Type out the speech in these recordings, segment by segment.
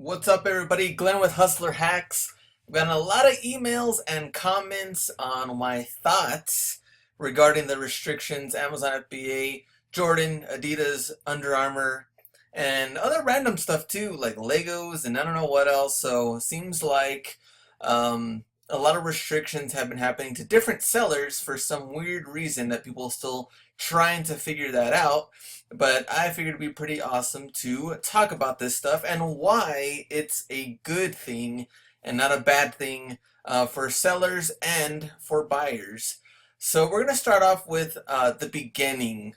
What's up, everybody? Glenn with Hustler Hacks. I've gotten a lot of emails and comments on my thoughts regarding the restrictions, Amazon FBA, Jordan, Adidas, Under Armour, and other random stuff too, like Legos and I don't know what else. So it seems like a lot of restrictions have been happening to different sellers for some weird reason that people are still trying to figure that out. But I figured it'd be pretty awesome to talk about this stuff and why it's a good thing and not a bad thing for sellers and for buyers. So we're going to start off with the beginning,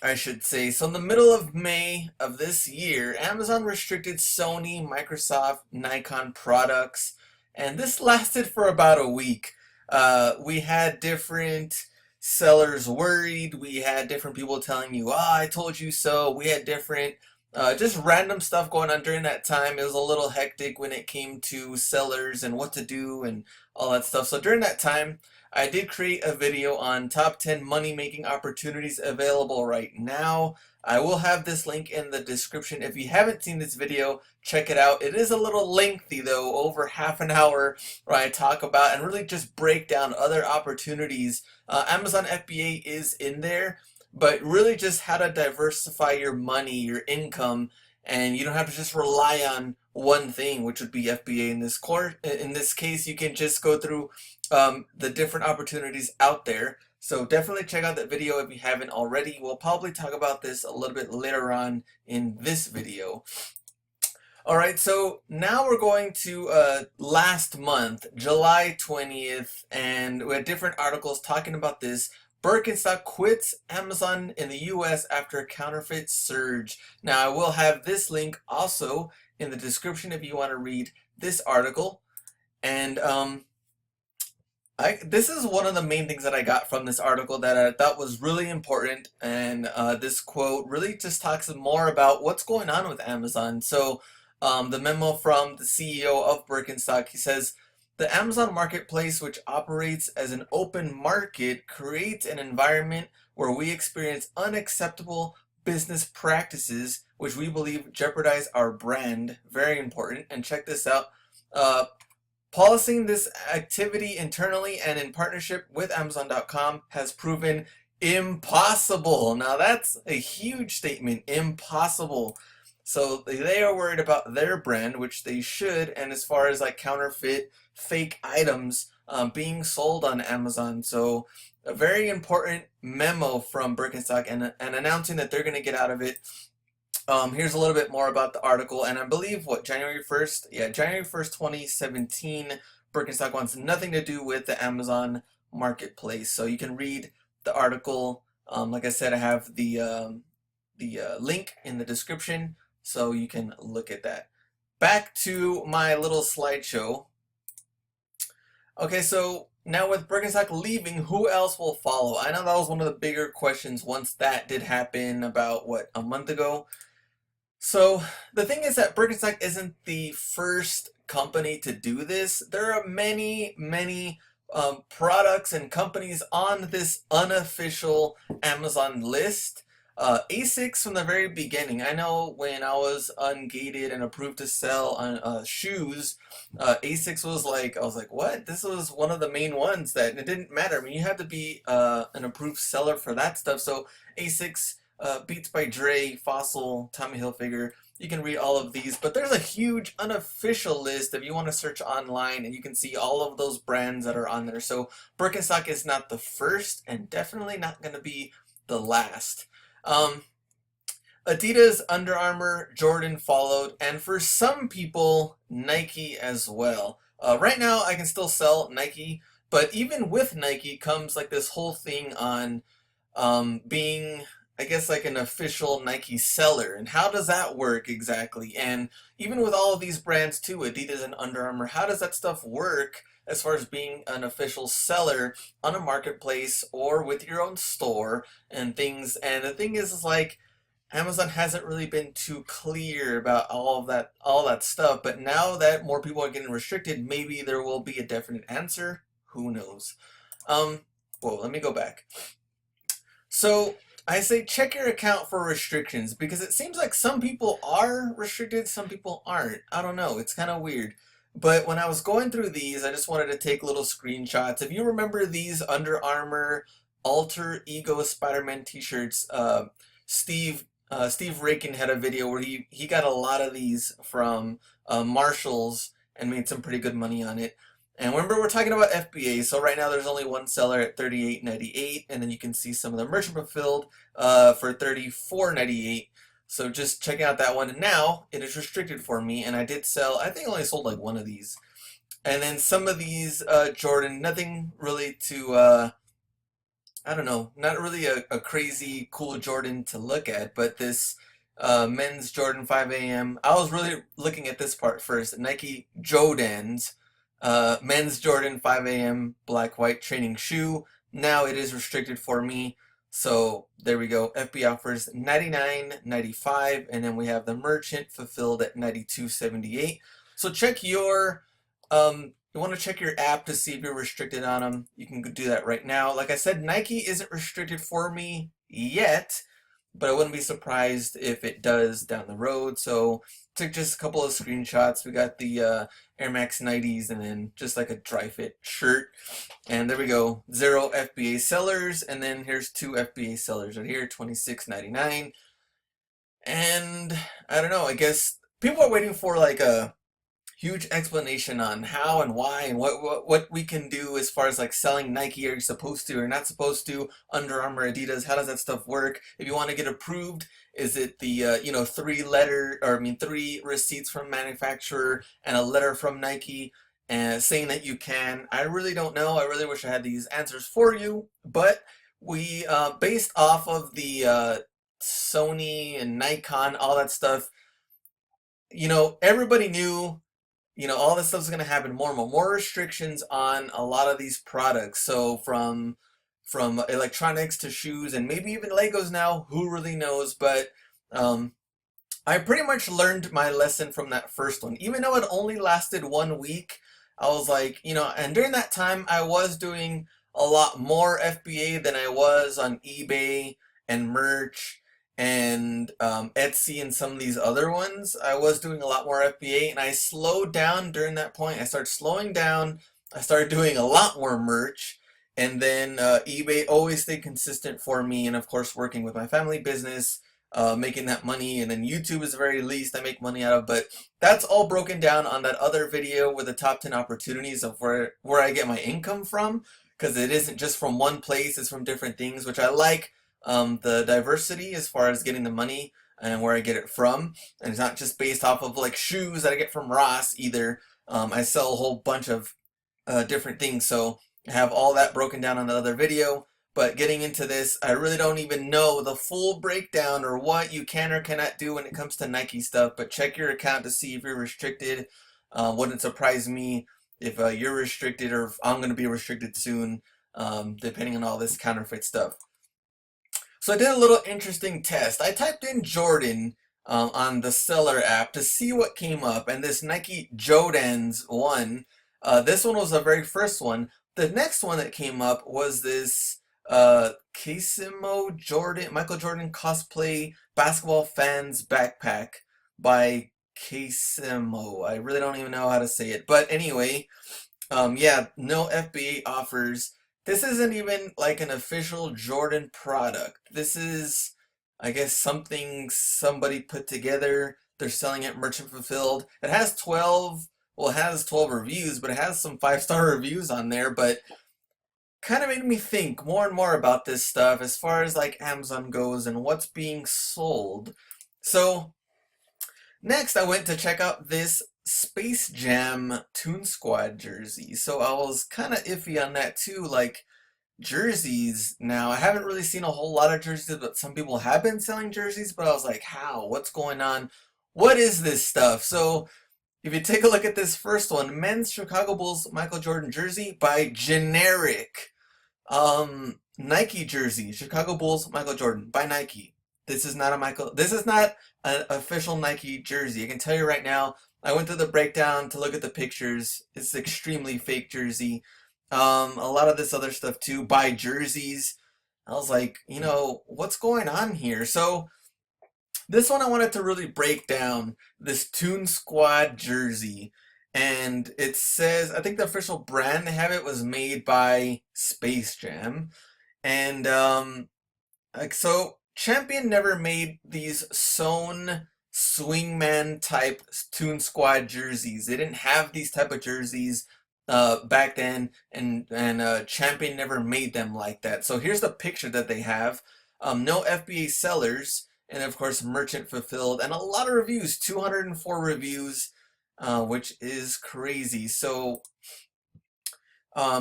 I should say. So in the middle of May of this year, Amazon restricted Sony, Microsoft, Nikon products, and this lasted for about a week. We had different sellers worried. We had different people telling you, "Ah, I told you so." We had different, just random stuff going on during that time. It was a little hectic when it came to sellers and what to do and all that stuff. So during that time, I did create a video on top 10 money making opportunities available right now. I will have this link in the description. If you haven't seen this video, check it out. It is a little lengthy though, over half an hour, where I talk about and really just break down other opportunities. Amazon FBA is in there, but really just how to diversify your money, your income, and you don't have to just rely on one thing, which would be FBA in this course. In this case, you can just go through the different opportunities out there. So definitely check out that video if you haven't already. We'll probably talk about this a little bit later on in this video. All right, so now we're going to last month, July 20th, and we had different articles talking about this. Birkenstock quits Amazon in the US after a counterfeit surge. Now, I will have this link also in the description if you want to read this article. And this is one of the main things that I got from this article that I thought was really important. And this quote really just talks more about what's going on with Amazon. So, the memo from the CEO of Birkenstock, he says, the Amazon marketplace, which operates as an open market, creates an environment where we experience unacceptable business practices, which we believe jeopardize our brand. Very important. And check this out. Uh, Policing this activity internally and in partnership with Amazon.com has proven impossible. Now that's a huge statement, impossible. So they are worried about their brand, which they should, and as far as like counterfeit, fake items being sold on Amazon. So a very important memo from Birkenstock and announcing that they're going to get out of it. Here's a little bit more about the article, and I believe what January 1st, yeah, January 1st, 2017, Birkenstock wants nothing to do with the Amazon marketplace. So you can read the article. Like I said, I have the link in the description, so you can look at that. Back to my little slideshow. Okay, so now with Birkenstock leaving, who else will follow? I know that was one of the bigger questions once that did happen about, what, a month ago? So the thing is that Birkenstock isn't the first company to do this. There are many, many products and companies on this unofficial Amazon list. Asics from the very beginning. I know when I was ungated and approved to sell on shoes, Asics was like, I was like, what? This was one of the main ones that it didn't matter. I mean, you had to be an approved seller for that stuff. So Asics, Beats by Dre, Fossil, Tommy Hilfiger. You can read all of these, but there's a huge unofficial list if you want to search online, and you can see all of those brands that are on there. So Birkenstock is not the first, and definitely not going to be the last. Um, Adidas, Under Armour, Jordan followed, and for some people, Nike as well. Right now, I can still sell Nike, but even with Nike comes like this whole thing on being, I guess, like an official Nike seller. And how does that work exactly? And even with all of these brands too, Adidas and Under Armour, how does that stuff work as far as being an official seller on a marketplace or with your own store and things? And the thing is like, Amazon hasn't really been too clear about all that stuff, but now that more people are getting restricted, maybe there will be a definite answer. Who knows? Well, let me go back. So I say check your account for restrictions because it seems like some people are restricted, some people aren't. I don't know. It's kind of weird. But when I was going through these, I just wanted to take little screenshots. If you remember these Under Armour Alter Ego Spider-Man t-shirts, Steve Rakin had a video where he got a lot of these from Marshalls and made some pretty good money on it. And remember, we're talking about FBA, so right now there's only one seller at $38.98, and then you can see some of the merchant fulfilled for $34.98. So just checking out that one. And now it is restricted for me, and I did sell, I think I only sold like one of these. And then some of these Jordan, nothing really to I don't know, not really a crazy cool Jordan to look at, but this men's Jordan 5 AM. I was really looking at this part first. Nike Jordans, men's Jordan 5 AM black white training shoe. Now it is restricted for me. So there we go. FB offers 99.95, and then we have the merchant fulfilled at 92.78. So check your you want to check your app to see if you're restricted on them. You can do that right now. Like I said, Nike isn't restricted for me yet, but I wouldn't be surprised if it does down the road. So took just a couple of screenshots. We got the Air Max 90s and then just like a dry fit shirt. And there we go. 0 FBA sellers. And then here's 2 FBA sellers right here, 26.99. And I don't know, I guess people are waiting for like a huge explanation on how and why and what we can do as far as like selling Nike. Are you supposed to or not supposed to? Under Armour, Adidas, how does that stuff work? If you want to get approved, is it the you know, 3 receipts from manufacturer and a letter from Nike and saying that you can? I really don't know. I really wish I had these answers for you, but we based off of the Sony and Nikon, all that stuff, you know, everybody knew, you know, all this stuff's going to happen, more restrictions on a lot of these products. So from electronics to shoes and maybe even Legos now, who really knows? But um, I pretty much learned my lesson from that first one. Even though it only lasted 1 week, I was like, you know, and during that time I was doing a lot more FBA than I was on eBay and merch and Etsy and some of these other ones. I was doing a lot more FBA and I slowed down during that point. I started slowing down. I started doing a lot more merch. And then eBay always stayed consistent for me. And of course, working with my family business, making that money. And then YouTube is the very least I make money out of. But that's all broken down on that other video with the top 10 opportunities of where I get my income from. Because it isn't just from one place, it's from different things, which I like the diversity as far as getting the money and where I get it from. And it's not just based off of like shoes that I get from Ross either. I sell a whole bunch of different things. So I have all that broken down on the other video. But getting into this, I really don't even know the full breakdown or what you can or cannot do when it comes to Nike stuff. But check your account to see if you're restricted. Wouldn't surprise me if you're restricted or if I'm going to be restricted soon, depending on all this counterfeit stuff. So I did a little interesting test. I typed in Jordan on the seller app to see what came up, and this Nike Jordans one. This one was the very first one. The next one that came up was this Casimo Jordan, Michael Jordan cosplay basketball fans backpack by Casimo. I really don't even know how to say it, but anyway, yeah, no FBA offers. This isn't even like an official Jordan product. This is, I guess, something somebody put together. They're selling it merchant fulfilled. It has 12, well, it has 12 reviews, but it has some 5-star reviews on there. But kind of made me think more and more about this stuff as far as like Amazon goes and what's being sold. So next, I went to check out this Space Jam Toon Squad jersey. So I was kind of iffy on that too. Like jerseys now, I haven't really seen a whole lot of jerseys, but some people have been selling jerseys. But I was like, how? What's going on? What is this stuff? So if you take a look at this first one, men's Chicago Bulls Michael Jordan jersey by Generic. Nike jersey, Chicago Bulls Michael Jordan by Nike. This is not an official Nike jersey. I can tell you right now, I went through the breakdown to look at the pictures. It's extremely fake jersey. A lot of this other stuff too, by jerseys. I was like, what's going on here? So this one I wanted to really break down this Toon Squad jersey. And it says, I think the official brand they have it was made by Space Jam. And like so, Champion never made these sewn swingman type Toon Squad jerseys. They didn't have these type of jerseys back then, and Champion never made them like that. So here's the picture that they have. No FBA sellers, and of course merchant fulfilled, and a lot of reviews. 204 reviews, which is crazy. So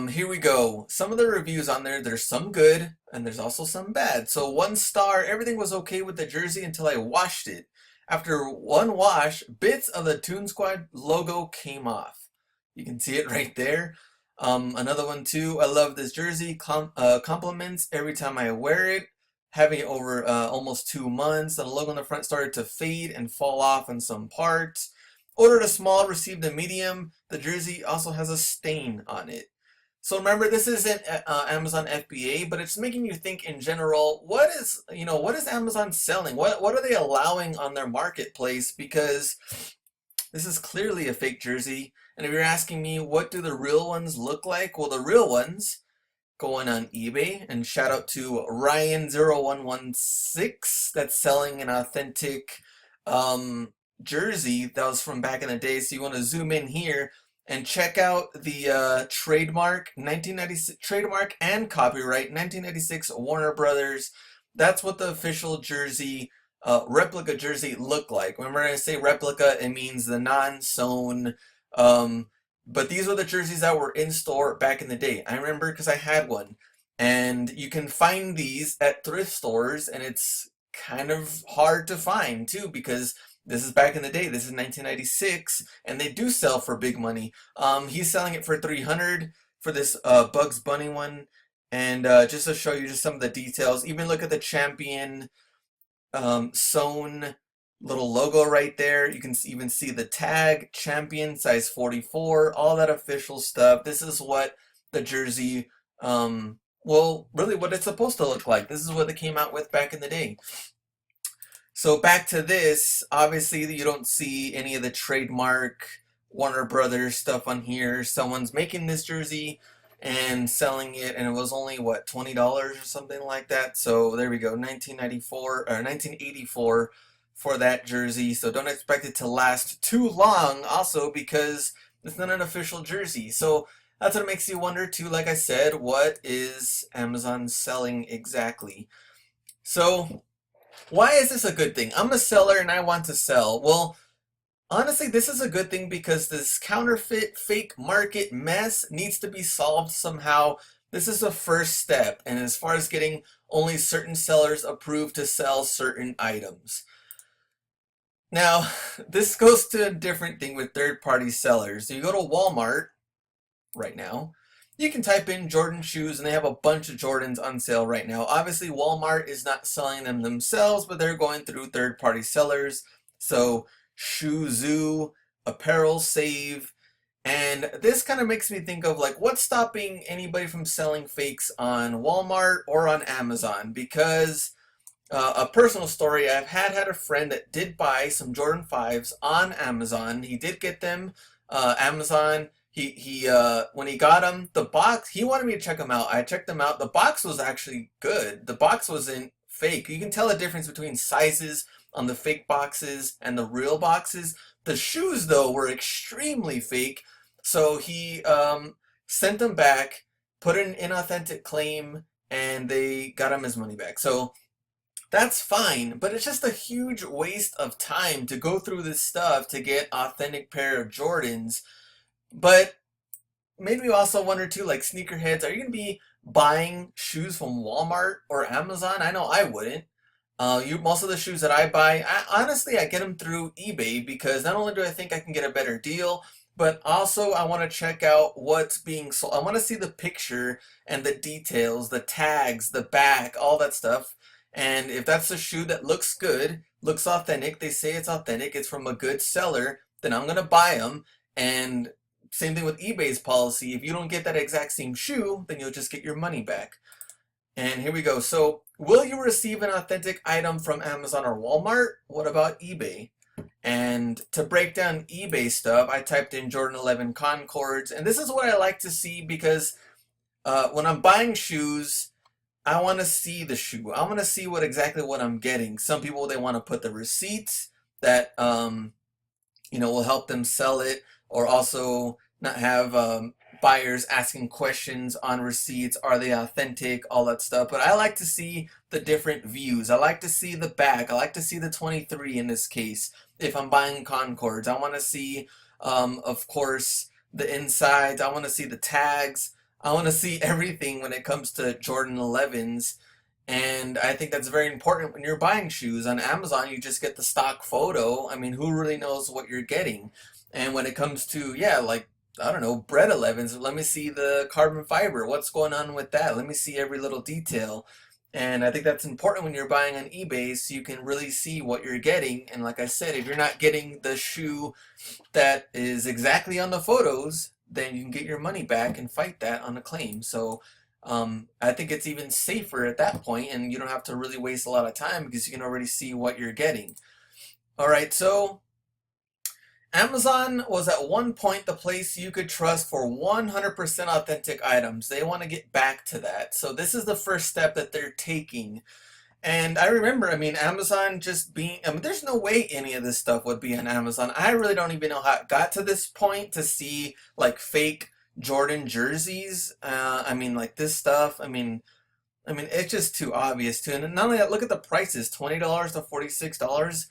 here we go. Some of the reviews on there, there's some good and there's also some bad. So 1 star, everything was okay with the jersey until I washed it. After one wash, bits of the Toon Squad logo came off. You can see it right there. Another one too. I love this jersey. Compliments every time I wear it. Having it over almost 2 months. The logo on the front started to fade and fall off in some parts. Ordered a small, received a medium. The jersey also has a stain on it. So remember, this isn't Amazon FBA, but it's making you think in general, what is Amazon selling? What are they allowing on their marketplace? Because this is clearly a fake jersey. And if you're asking me, what do the real ones look like? Well, the real ones going on eBay, and shout out to Ryan0116 that's selling an authentic jersey that was from back in the day. So you want to zoom in here and check out the trademark 1996 trademark and copyright 1996 Warner Brothers. That's what the official jersey replica jersey looked like. Remember, I say replica, it means the non-sewn. Um, but these were the jerseys that were in store back in the day. I remember because I had one. And you can find these at thrift stores, and it's kind of hard to find too because this is back in the day. This is 1996, and they do sell for big money. He's selling it for 300 for this Bugs Bunny one. And just to show you just some of the details, even look at the Champion sewn little logo right there. You can even see the tag, Champion, size 44, all that official stuff. This is what the jersey, well, really what it's supposed to look like. This is what they came out with back in the day. So back to this, obviously you don't see any of the trademark Warner Brothers stuff on here. Someone's making this jersey and selling it, and it was only what, $20 or something like that. So there we go, 1994 or 1984 for that jersey. So don't expect it to last too long also because it's not an official jersey. So that's what makes you wonder too, like I said, what is Amazon selling exactly? So why is this a good thing? I'm a seller and I want to sell. Well, honestly, this is a good thing because this counterfeit fake market mess needs to be solved somehow. This is the first step, and as far as getting only certain sellers approved to sell certain items. Now, this goes to a different thing with third-party sellers. So you go to Walmart right now, you can type in Jordan shoes and they have a bunch of Jordans on sale right now. Obviously, Walmart is not selling them themselves, but they're going through third-party sellers. So Shoe Zoo, Apparel Save, and this kind of makes me think of like what's stopping anybody from selling fakes on Walmart or on Amazon? Because a personal story, I've had a friend that did buy some Jordan 5s on Amazon. He did get them. Amazon, he when he got them, the box, he wanted me to check them out. I checked them out. The box was actually good. The box wasn't fake. You can tell the difference between sizes on the fake boxes and the real boxes. The shoes, though, were extremely fake. So he sent them back, put an inauthentic claim, and they got him his money back. So that's fine, but it's just a huge waste of time to go through this stuff to get authentic pair of Jordans. But made me also wonder too, like sneakerheads, are you gonna be buying shoes from Walmart or Amazon? I know I wouldn't. Most of the shoes that I buy, honestly, I get them through eBay because not only do I think I can get a better deal, but also I want to check out what's being sold. I want to see the picture and the details, the tags, the back, all that stuff. And if that's a shoe that looks good, looks authentic, they say it's authentic, it's from a good seller, then I'm gonna buy them. And same thing with eBay's policy. If you don't get that exact same shoe, then you'll just get your money back. And here we go. So, will you receive an authentic item from Amazon or Walmart? What about eBay? And to break down eBay stuff, I typed in Jordan 11 Concords, and this is what I like to see because when I'm buying shoes, I want to see the shoe. I want to see what exactly what I'm getting. Some people they want to put the receipts that will help them sell it, or also not have buyers asking questions on receipts. Are they authentic? All that stuff. But I like to see the different views. I like to see the back. I like to see the 23 in this case. If I'm buying Concords, I want to see, of course, the insides. I want to see the tags. I want to see everything when it comes to Jordan 11s. And I think that's very important when you're buying shoes. On Amazon, you just get the stock photo. I mean, who really knows what you're getting? And when it comes to, yeah, like, I don't know, bread 11s, let me see the carbon fiber. What's going on with that? Let me see every little detail. And I think that's important when you're buying on eBay so you can really see what you're getting. And like I said, if you're not getting the shoe that is exactly on the photos, then you can get your money back and fight that on a claim. So I think it's even safer at that point, and you don't have to really waste a lot of time because you can already see what you're getting. All right, so Amazon was at one point the place you could trust for 100% authentic items. They want to get back to that. So this is the first step that they're taking. And I remember, I mean, Amazon just being, I mean, there's no way any of this stuff would be on Amazon. I really don't even know how it got to this point to see like fake Jordan jerseys. I mean, like this stuff. I mean, it's just too obvious too. And not only that, look at the prices, $20 to $46.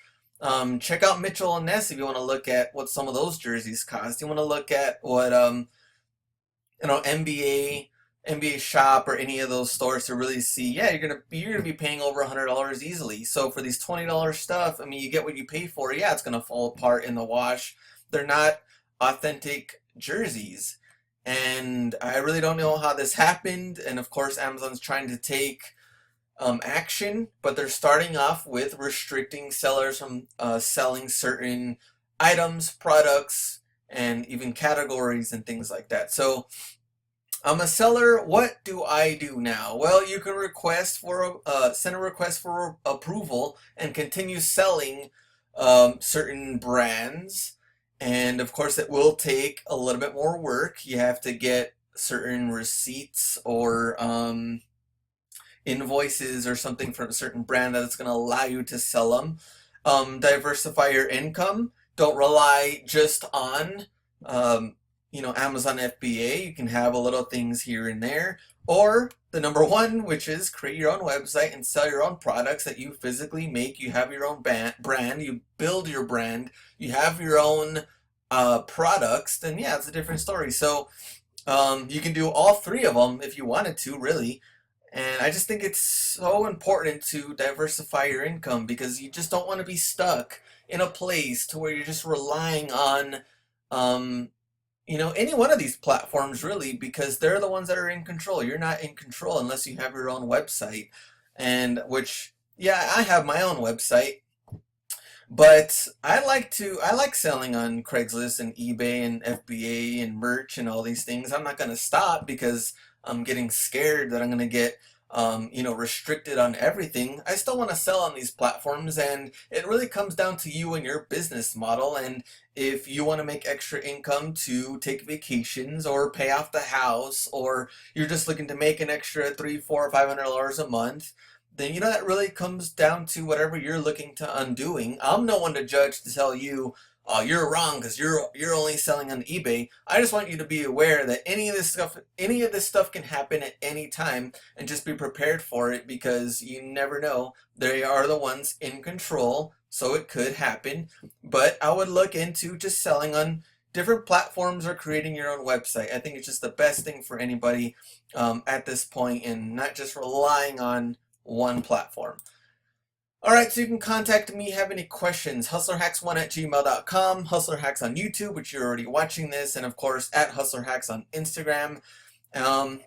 Check out Mitchell and Ness if you want to look at what some of those jerseys cost. You want to look at what NBA shop or any of those stores to really see, yeah, you're gonna be paying over $100 easily. So for these $20 stuff, I mean, you get what you pay for. Yeah, it's gonna fall apart in the wash. They're not authentic jerseys. And I really don't know how this happened. And of course, Amazon's trying to take action, but they're starting off with restricting sellers from selling certain items, products, and even categories and things like that. So I'm a seller. What do I do now? Well, you can send a request for approval and continue selling certain brands. And of course, it will take a little bit more work. You have to get certain receipts or invoices or something from a certain brand that's going to allow you to sell them. Diversify your income. Don't rely just on Amazon FBA. You can have a little things here and there. Or the number one, which is create your own website and sell your own products that you physically make. You have your own brand, you build your brand, you have your own products, then yeah, it's a different story. So you can do all three of them if you wanted to, really. And I just think it's so important to diversify your income because you just don't want to be stuck in a place to where you're just relying on um, any one of these platforms really, because they're the ones that are in control. You're not in control unless you have your own website. And which, yeah, I have my own website, but I like selling on Craigslist and eBay and FBA and merch and all these things. I'm not going to stop because I'm getting scared that I'm going to get restricted on everything. I still want to sell on these platforms, and it really comes down to you and your business model. And if you want to make extra income to take vacations or pay off the house, or you're just looking to make an extra three, four, $500 a month, then that really comes down to whatever you're looking to undoing. I'm no one to judge to tell you, oh, you're wrong because you're only selling on eBay. I just want you to be aware that any of this stuff can happen at any time, and just be prepared for it because you never know. They are the ones in control, so it could happen. But I would look into just selling on different platforms or creating your own website. I think it's just the best thing for anybody at this point, and not just relying on one platform. All right, so you can contact me, have any questions, hustlerhacks1@gmail.com, hustlerhacks on YouTube, which you're already watching this, and of course at hustlerhacks on Instagram. Um,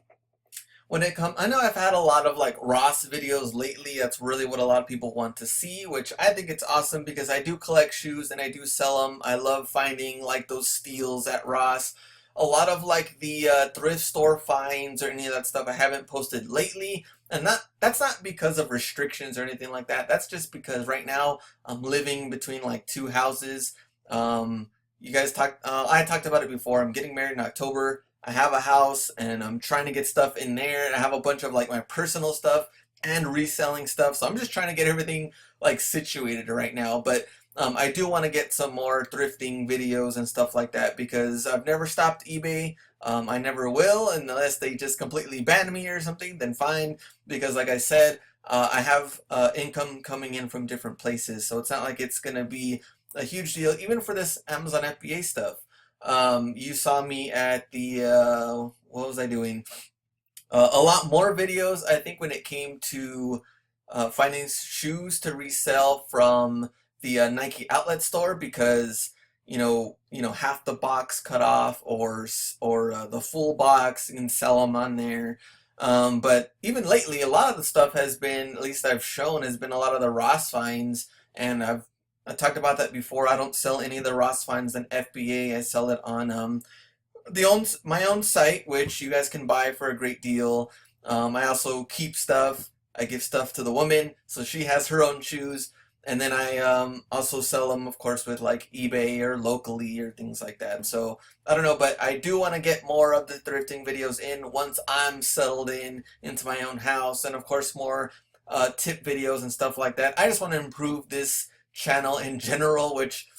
I know I've had a lot of like Ross videos lately. That's really what a lot of people want to see, which I think it's awesome because I do collect shoes and I do sell them. I love finding like those steals at Ross. a lot of like the thrift store finds or any of that stuff I haven't posted lately. And that's not because of restrictions or anything like that. That's just because right now I'm living between like two houses. You guys talked, I talked about it before. I'm getting married in October. I have a house and I'm trying to get stuff in there. And I have a bunch of like my personal stuff and reselling stuff. So I'm just trying to get everything like situated right now. But I do want to get some more thrifting videos and stuff like that because I've never stopped eBay. I never will unless they just completely ban me or something, then fine. Because like I said, I have income coming in from different places. So it's not like it's going to be a huge deal, even for this Amazon FBA stuff. You saw me at the, what was I doing? A lot more videos, I think, when it came to finding shoes to resell from the Nike outlet store because half the box cut off or the full box and sell them on there. But even lately, a lot of the stuff has been, at least I've shown, has been a lot of the Ross finds, and I talked about that before. I don't sell any of the Ross finds in FBA. I sell it on my own site, which you guys can buy for a great deal. I also keep stuff. I give stuff to the woman, so she has her own shoes. And then I also sell them, of course, with like eBay or locally or things like that. So I don't know, but I do want to get more of the thrifting videos in once I'm settled into my own house, and of course more tip videos and stuff like that. I just want to improve this channel in general, which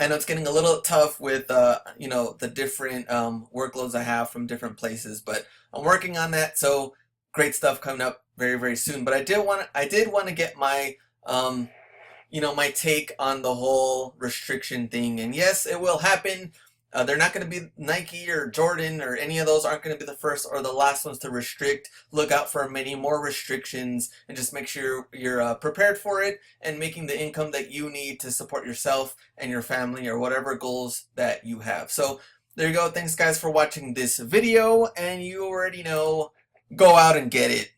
I know it's getting a little tough with the different workloads I have from different places, but I'm working on that. So great stuff coming up very, very soon. But I did want to get my my take on the whole restriction thing. And yes, it will happen. They're not going to be Nike or Jordan or any of those aren't going to be the first or the last ones to restrict. Look out for many more restrictions and just make sure you're prepared for it and making the income that you need to support yourself and your family or whatever goals that you have. So there you go. Thanks guys for watching this video, and you already know, go out and get it.